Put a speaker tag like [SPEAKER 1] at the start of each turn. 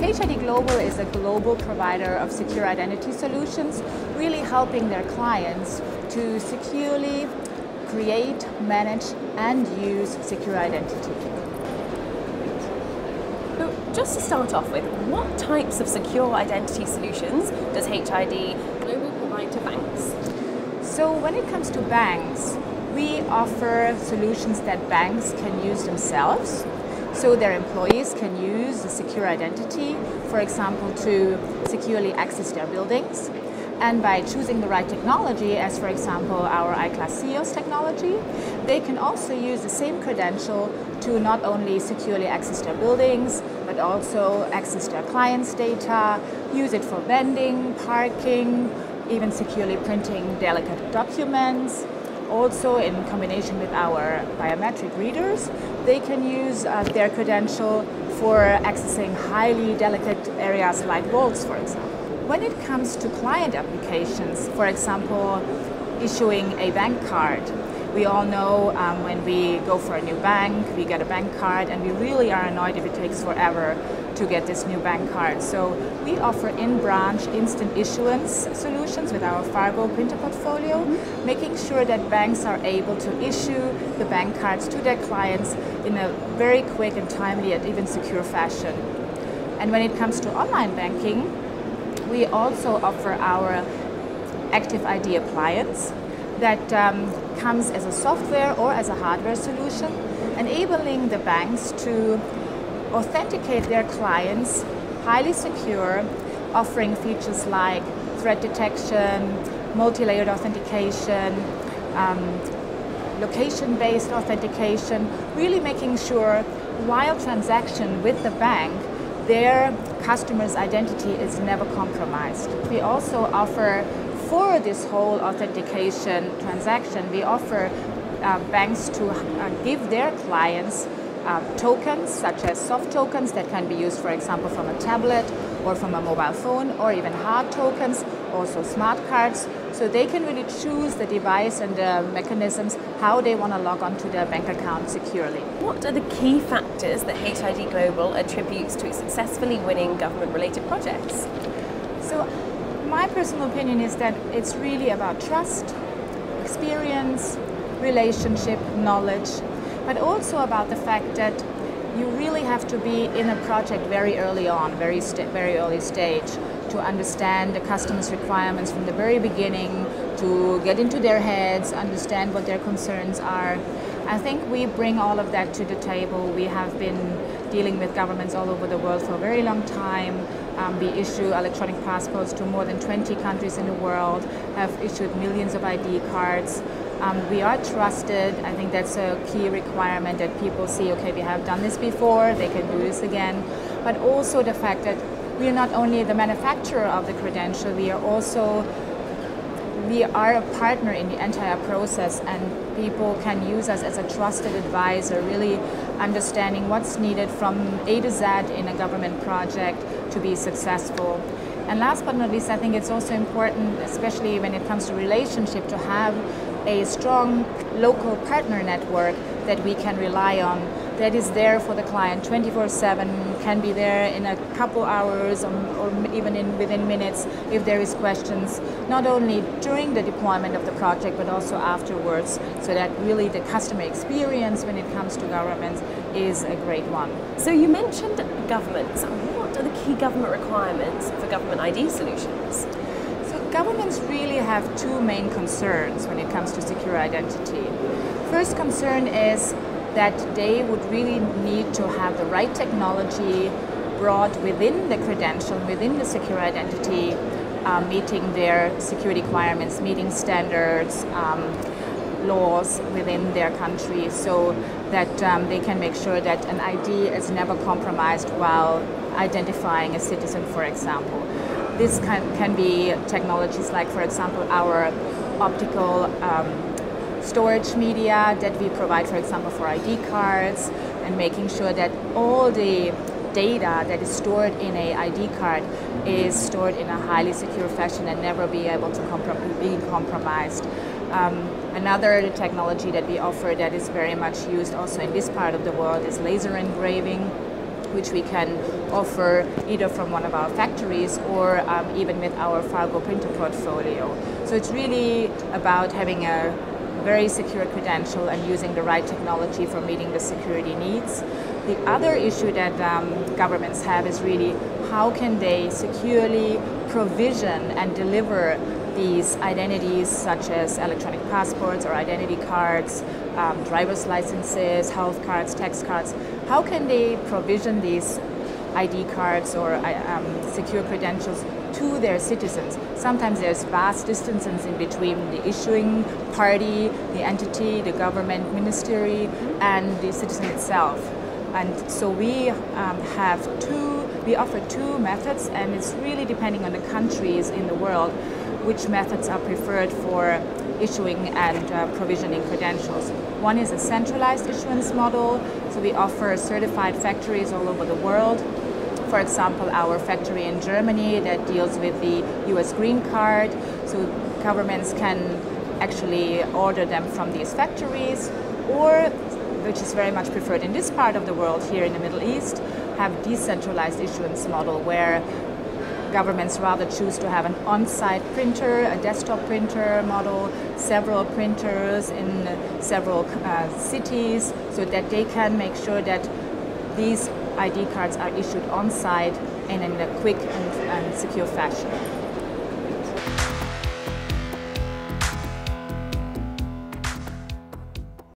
[SPEAKER 1] HID Global is a global provider of secure identity solutions, really helping their clients to securely create, manage, and use secure identity.
[SPEAKER 2] So just to start off with, what types of secure identity solutions does HID Global provide to banks?
[SPEAKER 1] So when it comes to banks, we offer solutions that banks can use themselves. So their employees can use the secure identity, for example, to securely access their buildings. And by choosing the right technology, as for example our iClass CEOS technology, they can also use the same credential to not only securely access their buildings, but also access their clients' data, use it for vending, parking, even securely printing delicate documents. Also, in combination with our biometric readers, they can use their credential for accessing highly delicate areas like vaults, for example. When it comes to client applications, for example, issuing a bank card, we all know when we go for a new bank, we get a bank card, and we really are annoyed if it takes forever to get this new bank card. So we offer in-branch instant issuance solutions with our Fargo printer portfolio, making sure that banks are able to issue the bank cards to their clients in a very quick and timely and even secure fashion. And when it comes to online banking, we also offer our Active ID appliance that comes as a software or as a hardware solution, enabling the banks to authenticate their clients highly secure, offering features like threat detection, multi-layered authentication, location-based authentication, really making sure while transaction with the bank, their customer's identity is never compromised. We also offer, for this whole authentication transaction, we offer banks to give their clients tokens, such as soft tokens that can be used, for example, from a tablet or from a mobile phone, or even hard tokens, also smart cards, so they can really choose the device and the mechanisms how they want to log on to their bank account securely.
[SPEAKER 2] What are the key factors that HID Global attributes to successfully winning government-related projects?
[SPEAKER 1] So my personal opinion is that it's really about trust, experience, relationship, knowledge, but also about the fact that you really have to be in a project very early on, very early stage, to understand the customer's requirements from the very beginning, to get into their heads, understand what their concerns are. I think we bring all of that to the table. We have been dealing with governments all over the world for a very long time. We issue electronic passports to more than 20 countries in the world, have issued millions of ID cards. We are trusted. I think that's a key requirement, that people see, okay, we have done this before, they can do this again. But also the fact that we are not only the manufacturer of the credential, we are a partner in the entire process, and people can use us as a trusted advisor, really understanding what's needed from A to Z in a government project to be successful. And last but not least, I think it's also important, especially when it comes to relationship, to have a strong local partner network that we can rely on, that is there for the client 24/7, can be there in a couple hours or even within minutes if there is questions, not only during the deployment of the project but also afterwards, so that really the customer experience when it comes to governments is a great one.
[SPEAKER 2] So you mentioned governments. What are the key government requirements for government ID solutions?
[SPEAKER 1] Governments really have two main concerns when it comes to secure identity. First concern is that they would really need to have the right technology brought within the credential, within the secure identity, meeting their security requirements, meeting standards, laws within their country, so that they can make sure that an ID is never compromised while identifying a citizen, for example. This can be technologies like, for example, our optical storage media that we provide, for example, for ID cards, and making sure that all the data that is stored in a ID card is stored in a highly secure fashion and never be able to be compromised. Another technology that we offer that is very much used also in this part of the world is laser engraving, which we can offer either from one of our factories or even with our Fargo printer portfolio. So it's really about having a very secure credential and using the right technology for meeting the security needs. The other issue that governments have is really how can they securely provision and deliver these identities such as electronic passports or identity cards, driver's licenses, health cards, tax cards. How can they provision these ID cards or secure credentials to their citizens? Sometimes there's vast distances in between the issuing party, the entity, the government ministry, and the citizen itself. And so we offer two methods, and it's really depending on the countries in the world which methods are preferred for issuing and provisioning credentials. One is a centralized issuance model, so we offer certified factories all over the world. For example, our factory in Germany that deals with the US green card, so governments can actually order them from these factories, or, which is very much preferred in this part of the world, here in the Middle East, have decentralized issuance model where governments rather choose to have an on-site printer, a desktop printer model, several printers in several cities, so that they can make sure that these ID cards are issued on-site and in a quick and secure fashion.